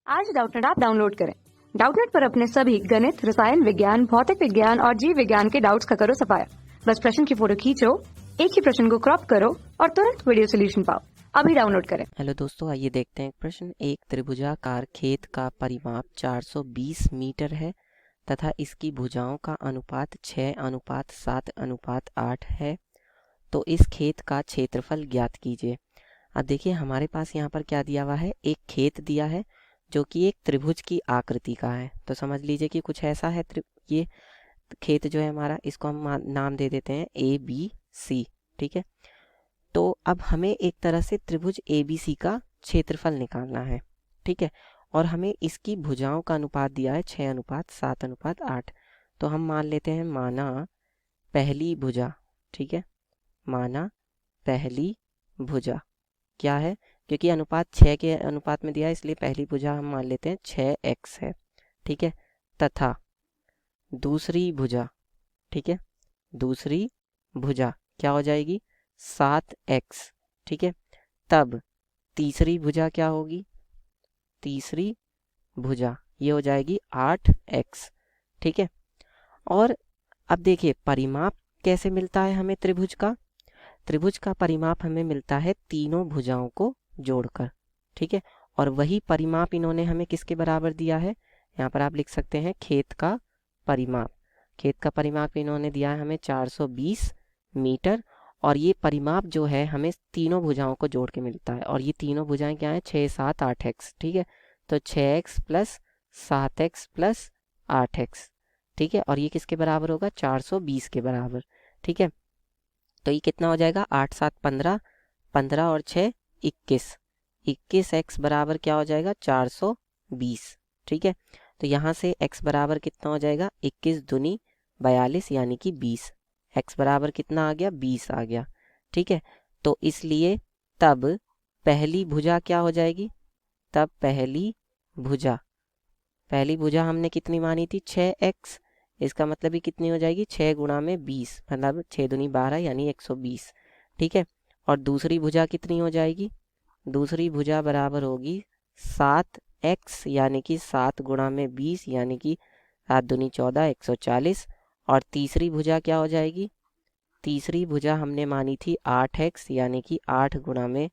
आज Doubtnut app download करें। Doubtnut पर अपने सभी गणित, रसायन विज्ञान, भौतिक विज्ञान और जीव विज्ञान के डाउट्स का करो सफाया। बस प्रश्न की फोटो खींचो, एक ही प्रश्न को क्रॉप करो और तुरंत वीडियो सोल्यूशन पाओ। अभी डाउनलोड करें। हेलो दोस्तों, आइए देखते हैं एक प्रश्न। एक त्रिभुजाकार खेत का परिमाप 420 मीटर है तथा इसकी भुजाओं का अनुपात 6:7:8 है। तो इस खेत का क्षेत्रफल ज्ञात कीजिए। अब देखिए, हमारे पास यहाँ पर क्या दिया हुआ है, एक खेत दिया है जो कि एक त्रिभुज की आकृति का है। तो समझ लीजिए कि कुछ ऐसा है। ये खेत जो है हमारा, इसको हम नाम दे देते हैं ABC। ठीक है, तो अब हमें एक तरह से त्रिभुज ABC का क्षेत्रफल निकालना है। ठीक है, और हमें इसकी भुजाओं का अनुपात दिया है 6:7:8। तो हम मान लेते हैं, माना पहली भुजा। ठीक है, माना पहली भुजा क्या है, क्योंकि अनुपात 6 के अनुपात में दिया है, इसलिए पहली भुजा हम मान लेते हैं 6x है। ठीक है, तथा दूसरी भुजा, ठीक है, दूसरी भुजा क्या हो जाएगी, 7x। ठीक है, तब तीसरी भुजा क्या होगी, तीसरी भुजा ये हो जाएगी 8x। ठीक है, और अब देखिए परिमाप कैसे मिलता है हमें त्रिभुज का। त्रिभुज का परिमाप हमें मिलता है तीनों भुजाओं को जोड़कर। ठीक है, और वही परिमाप इन्होंने हमें किसके बराबर दिया है, यहाँ पर आप लिख सकते हैं खेत का परिमाप। खेत का परिमाप इन्होंने दिया है हमें 420 मीटर, और ये परिमाप जो है हमें तीनों भुजाओं को जोड़ के मिलता है। और ये तीनों भुजाएं क्या हैं, 6, 7, 8x। ठीक है, तो 6x plus 7x plus 8x। ठीक है, और ये किसके बराबर होगा, 420 के बराबर। ठीक है, तो ये कितना हो जाएगा, 8, 7, 15, 15 और 6 21, 21x बराबर क्या हो जाएगा, 420। ठीक है, तो यहाँ से x बराबर कितना हो जाएगा, 21 दूनी 42 यानी कि 20। x बराबर कितना आ गया, 20 आ गया। ठीक है, तो इसलिए तब पहली भुजा क्या हो जाएगी, तब पहली भुजा हमने कितनी मानी थी, 6x। इसका मतलब ही कितनी हो जाएगी, 6 गुणा में 20, मतलब 6 दूनी 12 यानी 120। ठीक है, और दूसरी भुजा कितनी हो जाएगी, दूसरी भुजा बराबर होगी 7x यानी कि 7 गुणा में 20 यानी कि 7 दूनी 14, 140। और तीसरी भुजा क्या हो जाएगी, तीसरी भुजा हमने मानी थी 8x यानी कि 8 गुणा में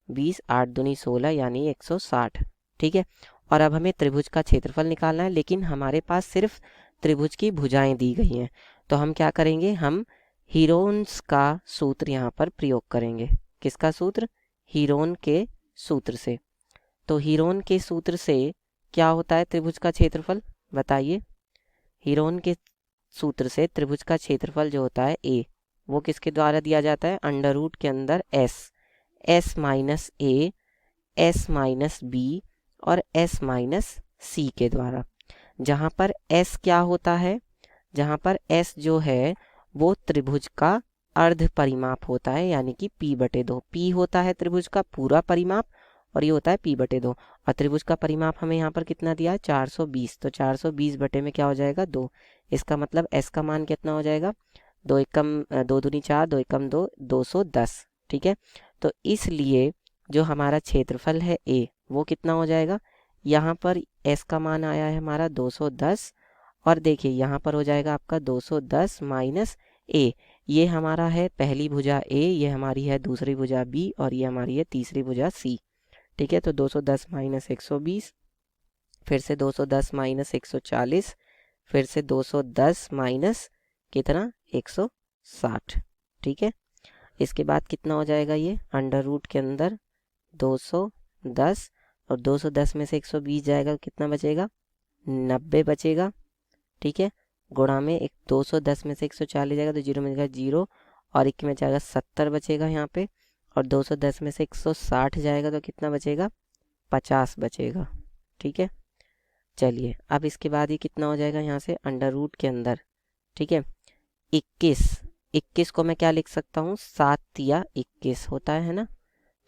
20, 8 दूनी 16 यानी 160। ठीक है, और अब हमें त्रिभुज का क्षेत्रफल निकालना है, लेकिन हमारे पास सिर्फ त्रिभुज की भुजाएं दी गई हैं। तो हम क्या करेंगे, हम हीरोन्स का सूत्र यहाँ पर प्रयोग करेंगे। किसका सूत्र, हीरोन के सूत्र से। तो हीरोन के सूत्र से क्या होता है त्रिभुज का क्षेत्रफल, बताइए। हीरोन के सूत्र से त्रिभुज का क्षेत्रफल जो होता है a, वो किसके द्वारा दिया जाता है, अंडर रूट के अंदर s minus a, s minus b और s माइनस c के द्वारा। जहाँ पर s क्या होता है, जहाँ पर s जो है वो त्रिभुज का अर्ध परिमाप होता है, यानी कि p/2। p होता है त्रिभुज का पूरा परिमाप और ये होता है p/2। और त्रिभुज का परिमाप हमें यहाँ पर कितना दिया है, 420। तो 420 बटे में क्या हो जाएगा, 2। इसका मतलब s का मान कितना हो जाएगा, 2 एकम 2 दूनी 4, 2 एकम 2, 210। ठीक है, तो इसलिए जो हमारा क्षेत्रफल है a, वो कितना हो जाएगा, यहाँ पर s का मान आया है हमारा 210, और देखिए यहाँ पर हो जाएगा आपका 210 माइनस a। ये हमारा है पहली भुजा a, ये हमारी है दूसरी भुजा b, और ये हमारी है तीसरी भुजा c। ठीक है, तो 210 माइनस 120, फिर से 210 माइनस 140, फिर से 210 माइनस कितना, 160। ठीक है, इसके बाद कितना हो जाएगा, ये अंडर रूट के अंदर 210, और 210 में से 120 जाएगा, कितना बचेगा, 90 बचेगा। ठीक है, गुणा में 210 में से 140 जाएगा तो 0 में जाएगा 0, और 1 में जाएगा 70 बचेगा यहाँ पे, और 210 में से 160 जाएगा तो कितना बचेगा, 50 बचेगा। ठीक है, चलिए अब इसके बाद ये कितना हो जाएगा, यहाँ से अंडर रूट के अंदर, ठीक है, 21 को मैं क्या लिख सकता हूँ, 7 या 21 होता है ना,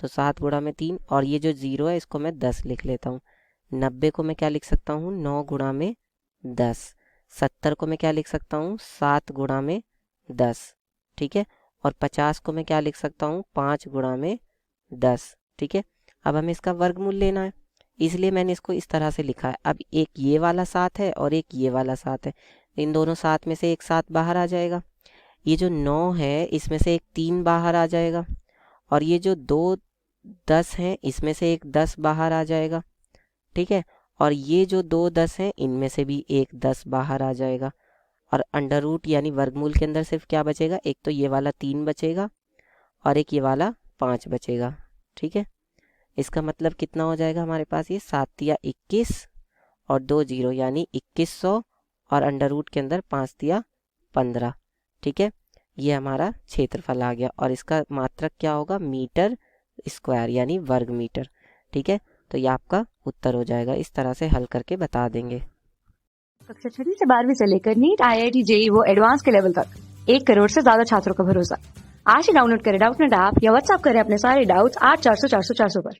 तो 7 गुणा में 3, और ये जो 0 है इसको मैं 10 लिख लेता हूँ। 90 को मैं क्या लिख सकता हूँ, 9 गुणा में 10। 70 को मैं क्या लिख सकता हूँ, 7 गुणा में 10। ठीक है, और 50 को मैं क्या लिख सकता हूँ, 5 गुणा में 10। ठीक है, अब हमें इसका वर्गमूल लेना है। इसलिए मैंने इसको इस तरह से लिखा है। अब एक ये वाला 7 है और एक ये वाला 7 है, इन दोनों 7 में से एक 7 बाहर आ जाएगा। ये जो 9 है इसमें से एक 3 बाहर आ जाएगा, और ये जो 2 10 हैं इसमें से एक 10 बाहर आ जाएगा, ठीक है। और ये जो 2 10 हैं इनमें से भी एक 10 बाहर आ जाएगा। और अंडर रूट यानी वर्गमूल के अंदर सिर्फ क्या बचेगा, एक तो ये वाला 3 बचेगा और एक ये वाला 5 बचेगा, ठीक है। इसका मतलब कितना हो जाएगा हमारे पास, ये 7 तिया 21 और 2 0 यानी 2100 और अंडर रूट के अंदर 5 तिया 15, ठीक है। ये हमारा क्षेत्रफल आ गया और इसका मात्रक क्या होगा, मीटर स्क्वायर यानी वर्ग मीटर, ठीक है। तो ये आपका उत्तर हो जाएगा। इस तरह से हल करके बता देंगे। कक्षा 6वीं से 12वीं से लेकर नीट, IIT, JEE वो एडवांस के लेवल तक 1 करोड़ से ज्यादा छात्रों का भरोसा। आज ही डाउनलोड करें डाउटनेट ऐप या व्हाट्सएप करें अपने सारे डाउट्स 8400 400 400 पर।